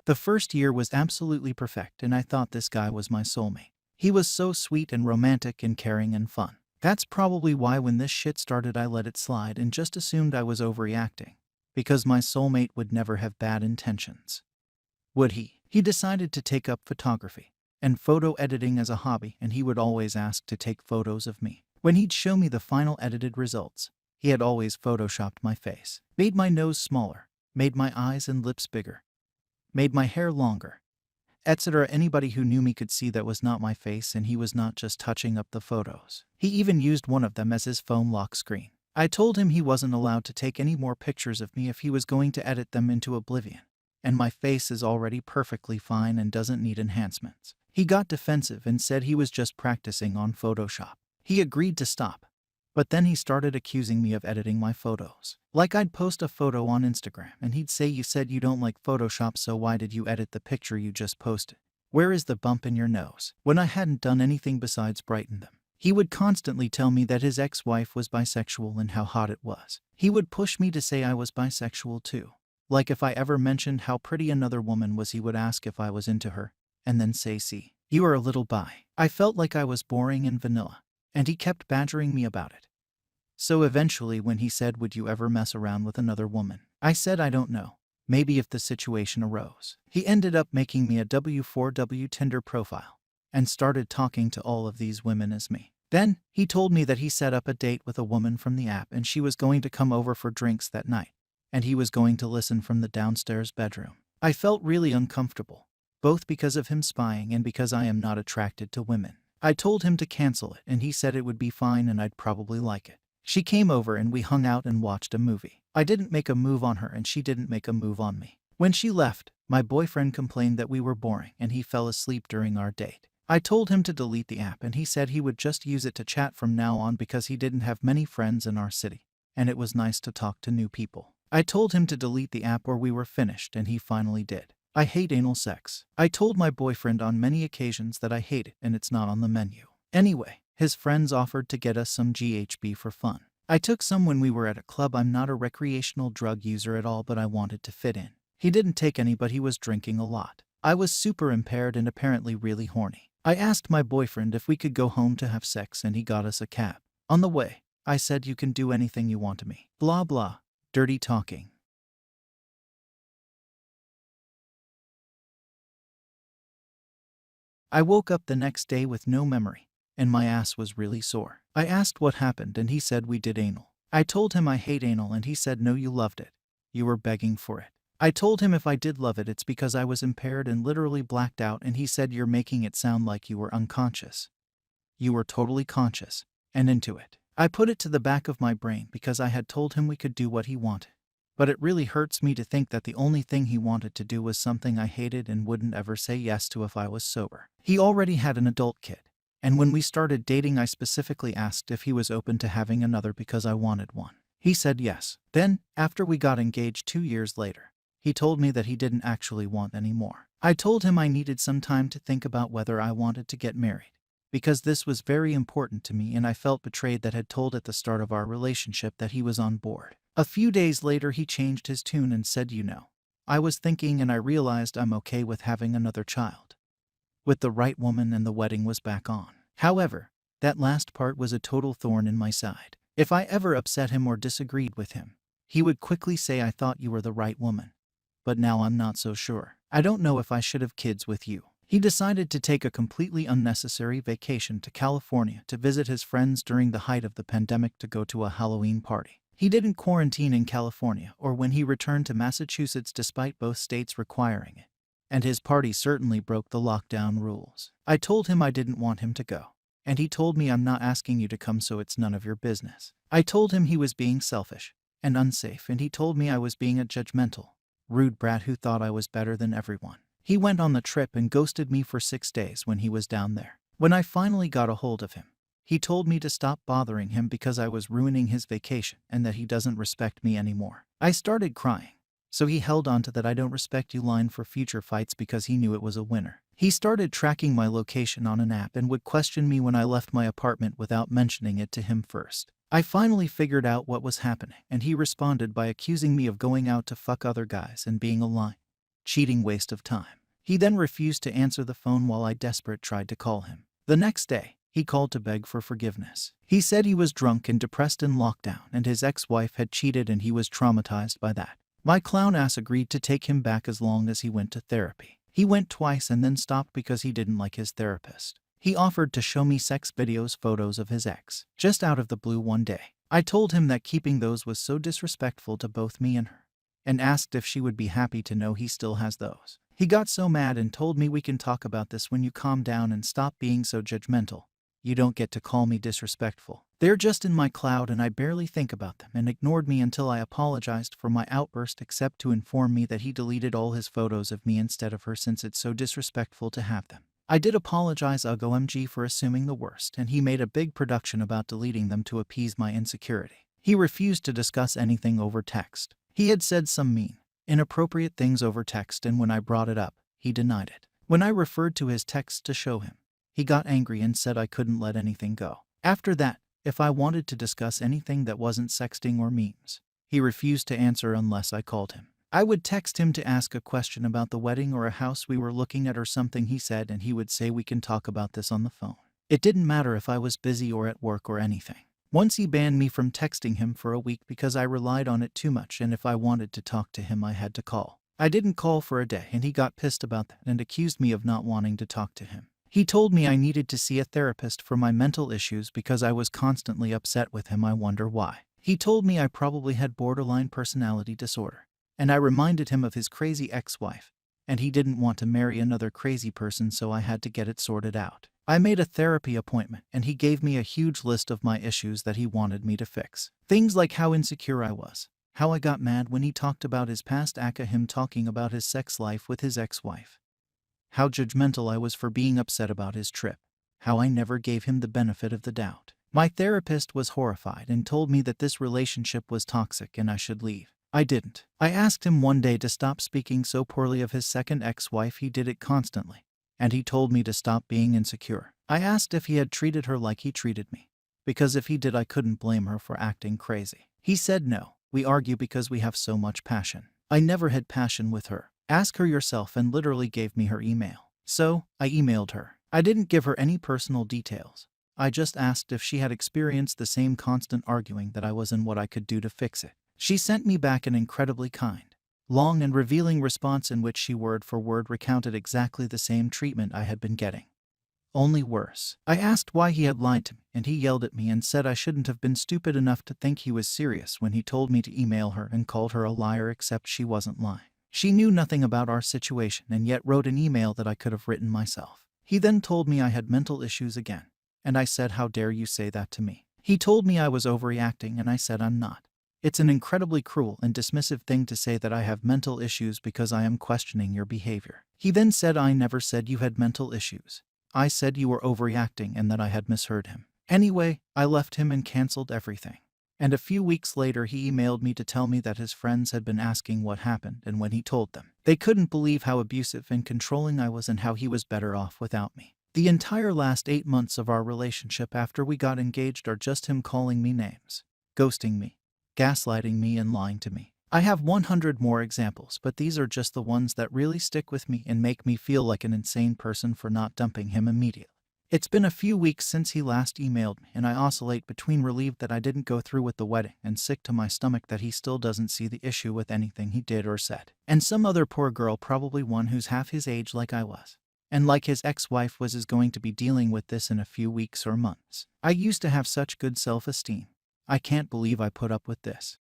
The first year was absolutely perfect and I thought this guy was my soulmate. He was so sweet and romantic and caring and fun. That's probably why when this shit started I let it slide and just assumed I was overreacting. Because my soulmate would never have bad intentions. Would he? He decided to take up photography and photo editing as a hobby, and he would always ask to take photos of me. When he'd show me the final edited results, he had always photoshopped my face, made my nose smaller, made my eyes and lips bigger, made my hair longer, etc. Anybody who knew me could see that was not my face and he was not just touching up the photos. He even used one of them as his phone lock screen. I told him he wasn't allowed to take any more pictures of me if he was going to edit them into oblivion, and my face is already perfectly fine and doesn't need enhancements. He got defensive and said he was just practicing on Photoshop. He agreed to stop, but then he started accusing me of editing my photos. Like I'd post a photo on Instagram and he'd say, "You said you don't like Photoshop, so why did you edit the picture you just posted? Where is the bump in your nose?" When I hadn't done anything besides brighten them. He would constantly tell me that his ex-wife was bisexual and how hot it was. He would push me to say I was bisexual too. Like if I ever mentioned how pretty another woman was, he would ask if I was into her, and then say, "See, you are a little bi." I felt like I was boring and vanilla, and he kept badgering me about it. So eventually when he said, "Would you ever mess around with another woman?" I said, "I don't know. Maybe if the situation arose." He ended up making me a W4W Tinder profile and started talking to all of these women as me. Then, he told me that he set up a date with a woman from the app and she was going to come over for drinks that night, and he was going to listen from the downstairs bedroom. I felt really uncomfortable, both because of him spying and because I am not attracted to women. I told him to cancel it and he said it would be fine and I'd probably like it. She came over and we hung out and watched a movie. I didn't make a move on her and she didn't make a move on me. When she left, my boyfriend complained that we were boring and he fell asleep during our date. I told him to delete the app and he said he would just use it to chat from now on because he didn't have many friends in our city, and it was nice to talk to new people. I told him to delete the app or we were finished and he finally did. I hate anal sex. I told my boyfriend on many occasions that I hate it and it's not on the menu. Anyway, his friends offered to get us some GHB for fun. I took some when we were at a club. I'm not a recreational drug user at all, but I wanted to fit in. He didn't take any, but he was drinking a lot. I was super impaired and apparently really horny. I asked my boyfriend if we could go home to have sex and he got us a cab. On the way, I said, "You can do anything you want to me." Blah blah. Dirty talking. I woke up the next day with no memory, and my ass was really sore. I asked what happened and he said we did anal. I told him I hate anal and he said, "No, you loved it. You were begging for it." I told him if I did love it, it's because I was impaired and literally blacked out, and he said, "You're making it sound like you were unconscious. You were totally conscious and into it." I put it to the back of my brain because I had told him we could do what he wanted. But it really hurts me to think that the only thing he wanted to do was something I hated and wouldn't ever say yes to if I was sober. He already had an adult kid, and when we started dating I specifically asked if he was open to having another because I wanted one. He said yes. Then, after we got engaged 2 years later, he told me that he didn't actually want any more. I told him I needed some time to think about whether I wanted to get married, because this was very important to me and I felt betrayed that had told at the start of our relationship that he was on board. A few days later he changed his tune and said, "You know, I was thinking and I realized I'm okay with having another child with the right woman," and the wedding was back on. However, that last part was a total thorn in my side. If I ever upset him or disagreed with him, he would quickly say, "I thought you were the right woman, but now I'm not so sure. I don't know if I should have kids with you." He decided to take a completely unnecessary vacation to California to visit his friends during the height of the pandemic to go to a Halloween party. He didn't quarantine in California or when he returned to Massachusetts despite both states requiring it, and his party certainly broke the lockdown rules. I told him I didn't want him to go, and he told me, "I'm not asking you to come, so it's none of your business." I told him he was being selfish and unsafe, and he told me I was being a judgmental, rude brat who thought I was better than everyone. He went on the trip and ghosted me for 6 days when he was down there. When I finally got a hold of him, he told me to stop bothering him because I was ruining his vacation and that he doesn't respect me anymore. I started crying, so he held on to that "I don't respect you" line for future fights because he knew it was a winner. He started tracking my location on an app and would question me when I left my apartment without mentioning it to him first. I finally figured out what was happening, and he responded by accusing me of going out to fuck other guys and being a lie. cheating waste of time. He then refused to answer the phone while I desperate tried to call him. The next day, he called to beg for forgiveness. He said he was drunk and depressed in lockdown and his ex-wife had cheated and he was traumatized by that. My clown ass agreed to take him back as long as he went to therapy. He went twice and then stopped because he didn't like his therapist. He offered to show me sex videos, photos of his ex, just out of the blue one day. I told him that keeping those was so disrespectful to both me and her, and asked if she would be happy to know he still has those. He got so mad and told me, we can talk about this when you calm down and stop being so judgmental. You don't get to call me disrespectful. They're just in my cloud and I barely think about them, and ignored me until I apologized for my outburst except to inform me that he deleted all his photos of me instead of her since it's so disrespectful to have them. I did apologize OMG for assuming the worst, and he made a big production about deleting them to appease my insecurity. He refused to discuss anything over text. He had said some mean, inappropriate things over text, and when I brought it up, he denied it. When I referred to his texts to show him, he got angry and said I couldn't let anything go. After that, if I wanted to discuss anything that wasn't sexting or memes, he refused to answer unless I called him. I would text him to ask a question about the wedding or a house we were looking at or something he said, and he would say we can talk about this on the phone. It didn't matter if I was busy or at work or anything. Once he banned me from texting him for a week because I relied on it too much, and if I wanted to talk to him I had to call. I didn't call for a day and he got pissed about that and accused me of not wanting to talk to him. He told me I needed to see a therapist for my mental issues because I was constantly upset with him. I wonder why. He told me I probably had borderline personality disorder, and I reminded him of his crazy ex-wife, and he didn't want to marry another crazy person, so I had to get it sorted out. I made a therapy appointment and he gave me a huge list of my issues that he wanted me to fix. Things like how insecure I was, how I got mad when he talked about his past, aka him talking about his sex life with his ex-wife, how judgmental I was for being upset about his trip, how I never gave him the benefit of the doubt. My therapist was horrified and told me that this relationship was toxic and I should leave. I didn't. I asked him one day to stop speaking so poorly of his second ex-wife. He did it constantly, and he told me to stop being insecure. I asked if he had treated her like he treated me, because if he did I couldn't blame her for acting crazy. He said no, we argue because we have so much passion. I never had passion with her. Ask her yourself, and literally gave me her email. So, I emailed her. I didn't give her any personal details. I just asked if she had experienced the same constant arguing that I was and what I could do to fix it. She sent me back an incredibly kind, long and revealing response in which she word for word recounted exactly the same treatment I had been getting, only worse. I asked why he had lied to me, and he yelled at me and said I shouldn't have been stupid enough to think he was serious when he told me to email her, and called her a liar, except she wasn't lying. She knew nothing about our situation and yet wrote an email that I could have written myself. He then told me I had mental issues again, and I said, how dare you say that to me? He told me I was overreacting, and I said I'm not. It's an incredibly cruel and dismissive thing to say that I have mental issues because I am questioning your behavior. He then said I never said you had mental issues. I said you were overreacting and that I had misheard him. Anyway, I left him and canceled everything. And a few weeks later he emailed me to tell me that his friends had been asking what happened, and when he told them, they couldn't believe how abusive and controlling I was and how he was better off without me. The entire last 8 months of our relationship after we got engaged are just him calling me names, ghosting me, gaslighting me, and lying to me. I have 100 more examples, but these are just the ones that really stick with me and make me feel like an insane person for not dumping him immediately. It's been a few weeks since he last emailed me, and I oscillate between relieved that I didn't go through with the wedding and sick to my stomach that he still doesn't see the issue with anything he did or said. And some other poor girl, probably one who's half his age like I was, and like his ex-wife was, is going to be dealing with this in a few weeks or months. I used to have such good self-esteem. I can't believe I put up with this.